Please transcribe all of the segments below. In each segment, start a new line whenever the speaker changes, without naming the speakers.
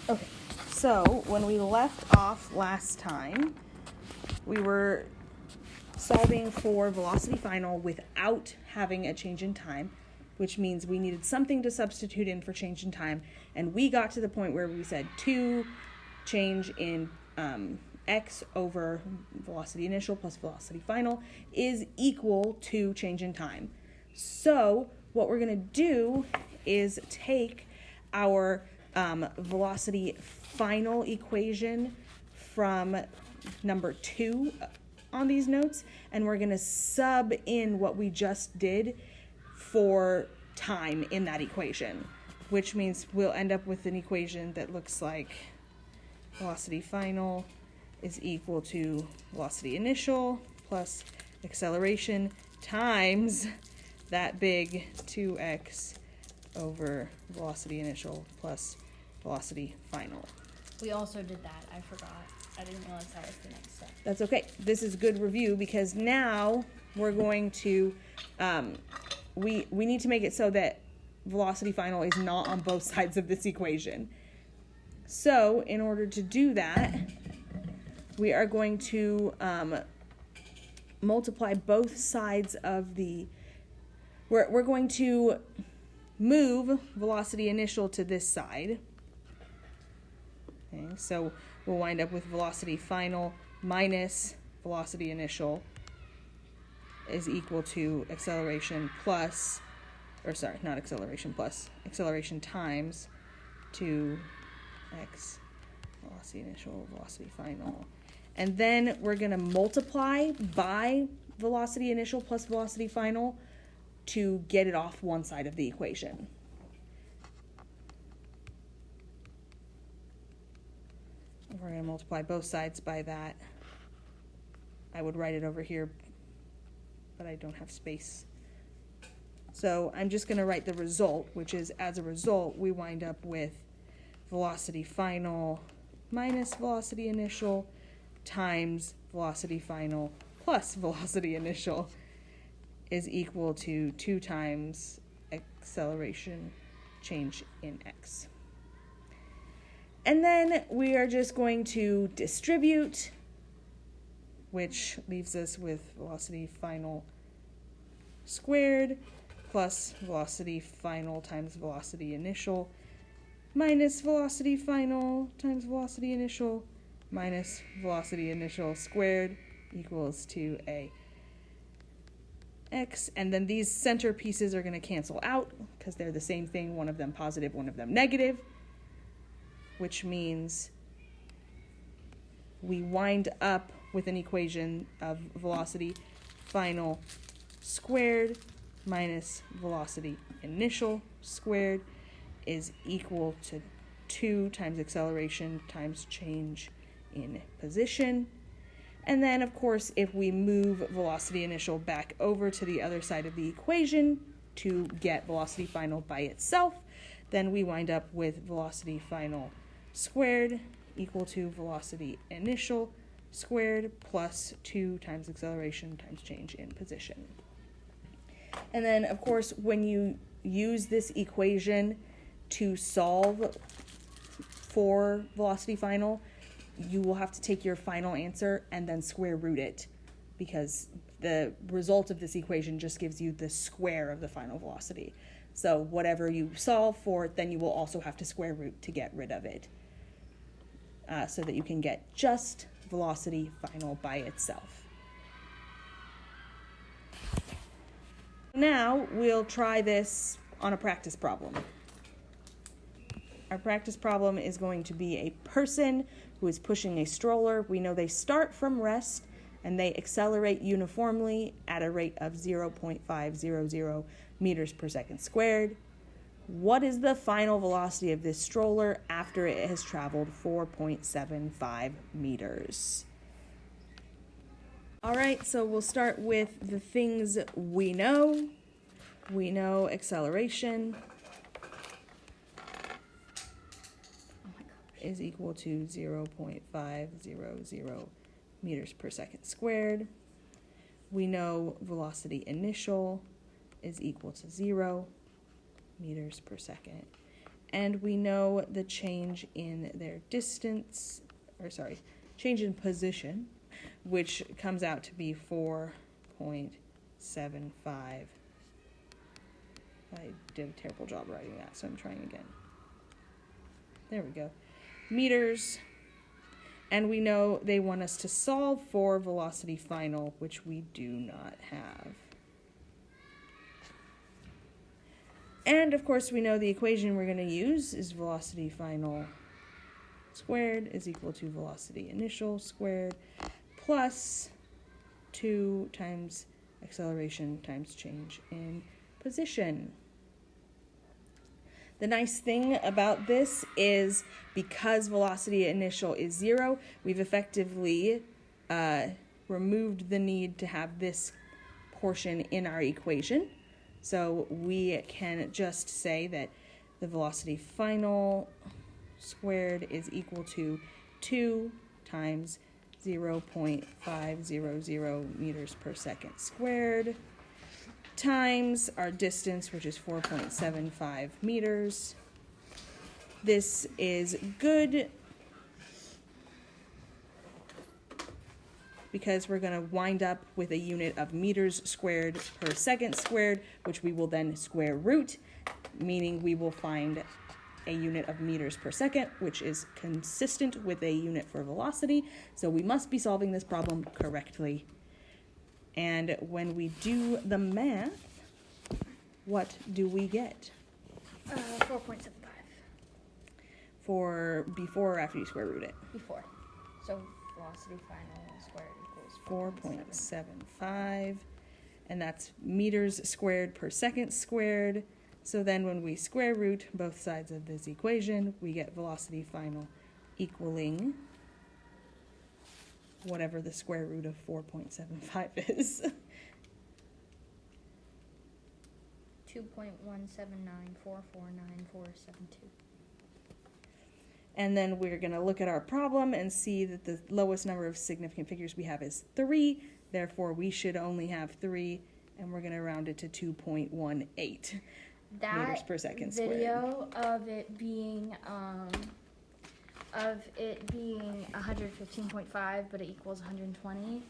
Okay, so when we left off last time, we were solving for velocity final without having a change in time, which means we needed something to substitute in for change in time, and we got to the point where we said 2 change in x over velocity initial plus velocity final is equal to change in time. So what we're going to do is take our velocity final equation from number 2 on these notes, and we're going to sub in what we just did for time in that equation, which means we'll end up with an equation that looks like velocity final is equal to velocity initial plus acceleration times that big 2x over velocity initial plus velocity final.
We also did that. I forgot. I didn't realize that was the next step.
That's okay. This is good review because now we're going to, we need to make it so that velocity final is not on both sides of this equation. So in order to do that, we are going to multiply both sides of the, we're going to move velocity initial to this side. Okay, so we'll wind up with velocity final minus velocity initial is equal to acceleration plus, or sorry, not acceleration plus, acceleration times 2x velocity initial, velocity final. And then we're going to multiply by velocity initial plus velocity final to get it off one side of the equation. We're going to multiply both sides by that. I would write it over here, but I don't have space. So I'm just going to write the result, which is, as a result, we wind up with velocity final minus velocity initial times velocity final plus velocity initial is equal to 2 times acceleration change in x. And then we are just going to distribute, which leaves us with velocity final squared plus velocity final times velocity initial minus velocity final times velocity initial minus velocity initial squared equals 2a x. And then these center pieces are going to cancel out because they're the same thing, one of them positive, one of them negative, which means we wind up with an equation of velocity final squared minus velocity initial squared is equal to 2 times acceleration times change in position. And then, of course, if we move velocity initial back over to the other side of the equation to get velocity final by itself, then we wind up with velocity final squared equal to velocity initial squared plus 2 times acceleration times change in position. And then, of course, when you use this equation to solve for velocity final, you will have to take your final answer and then square root it, because the result of this equation just gives you the square of the final velocity. So whatever you solve for, then you will also have to square root to get rid of it, so that you can get just velocity final by itself. Now we'll try this on a practice problem. Our practice problem is going to be a person who is pushing a stroller. We know they start from rest and they accelerate uniformly at a rate of 0.500 meters per second squared. What is the final velocity of this stroller after it has traveled 4.75 meters? All right, so we'll start with the things we know. We know acceleration is equal to 0.500 meters per second squared. We know velocity initial is equal to 0 meters per second. And we know the change in their distance, change in position, which comes out to be 4.75. I did a terrible job writing that, so I'm trying again. There we go. Meters. And we know they want us to solve for velocity final, which we do not have. And of course, we know the equation we're going to use is velocity final squared is equal to velocity initial squared plus 2 times acceleration times change in position. The nice thing about this is because velocity initial is 0, we've effectively removed the need to have this portion in our equation. So we can just say that the velocity final squared is equal to 2 times 0.500 meters per second squared times our distance, which is 4.75 meters. This is good because we're going to wind up with a unit of meters squared per second squared, which we will then square root, meaning we will find a unit of meters per second, which is consistent with a unit for velocity. So we must be solving this problem correctly. And when we do the math, what do we get?
4.75.
For before or after you square root it?
Before. So velocity final squared equals
4.75. And that's meters squared per second squared. So then when we square root both sides of this equation, we get velocity final equaling whatever the square root of 4.75 is.
2.179449472.
And then we're going to look at our problem and see that the lowest number of significant figures we have is 3. Therefore, we should only have 3, and we're going to round it to 2.18 meters per second squared.
Video of it being 115.5, but it equals 120,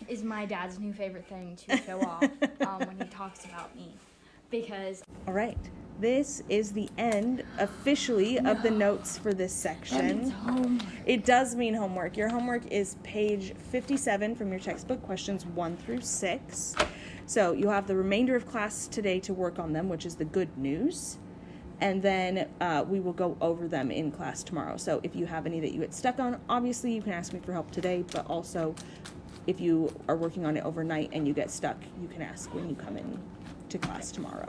is my dad's new favorite thing to show off when he talks about me. Because
all right, this is the end officially of the notes for this section. It does mean homework. Your homework is page 57 from your textbook, questions 1 through 6. So you'll have the remainder of class today to work on them, which is the good news. And then we will go over them in class tomorrow. So if you have any that you get stuck on, obviously you can ask me for help today, but also if you are working on it overnight and you get stuck, you can ask when you come in to class tomorrow.